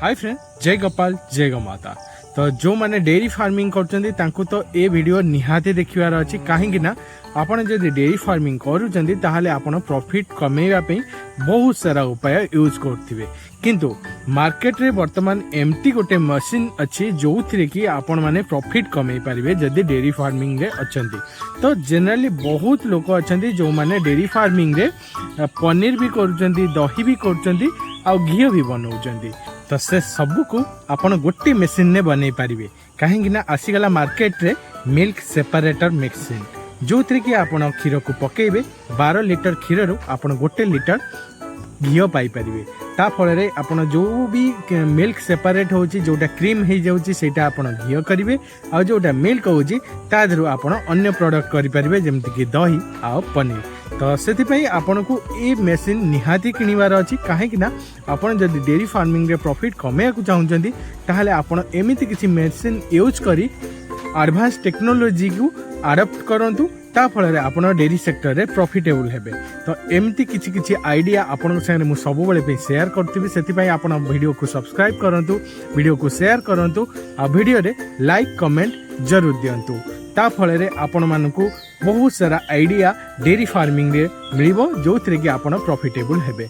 Hi friend, जय गोपाल जय गौमाता। तो जो माने डेयरी फार्मिंग करछन्ती तांको तो ए वीडियो निहाती देखिवार अछि काहेकि ना आपण जदि डेयरी फार्मिंग करूछन्ती ताहाले आपण प्रॉफिट कमेଇବା ପାଇଁ बहुत सारा उपाय यूज करथिबे। किंतु मार्केट रे वर्तमान एमटी गोटे मशीन अछि जोथिरे कि आपण माने प्रॉफिट कमेई परिबे जदि डेयरी फार्मिंग रे अछन्ती। तो जनरली बहुत लोक अछन्ती जो माने डेयरी फार्मिंग रे पनीर भी करूछन्ती, दही भी करूछन्ती आ घी भी बनाउछन्ती। तो से सबू को आपण गोटे मशीन ने बनै पारिबे काहेकि ना आसीगला मार्केट रे मिल्क सेपरेटर मशीन जो थी कि आपण क्षीर को पकेबे 12 लिटर क्षीर रु आपण गोटे लिटर घी पाई परिबे। ता फल आपण जो भी मिल्क सेपरेट होची जोटा क्रीम हो जाउची सेटा आपण घी करिवे आ जोटा मिल्क होची ता दरु आपण अन्य प्रोडक्ट करि परिबे जेमति कि दही आ पनीर। तो से आपन को ये मेसीन निहाती किणवार अच्छी कहीं आपड़ जदि डेयरी फार्मिंग रे प्रॉफिट कमेया को चाहते ताहले आपन एमिति किसी मेसीन यूज करी एडवांस टेक्नोलोजी को अडॉप्ट करंतु ता फल आपन डेयरी सेक्टर रे प्रॉफिटेबल हेबे। तो एमती किछि किछि आइडिया आपन संगे मु सब बेले पे शेयर करथिबि सेति आपन वीडियो को सब्सक्राइब करंतु, वीडियो को शेयर करंतु आ वीडियो रे लाइक कमेंट जरूर दियंतु। ता फल आपण मानकु बहुत सारा आइडिया डेयरी फार्मिंग रे मिलिबो जो थरे कि आपण प्रॉफिटेबल हेबे।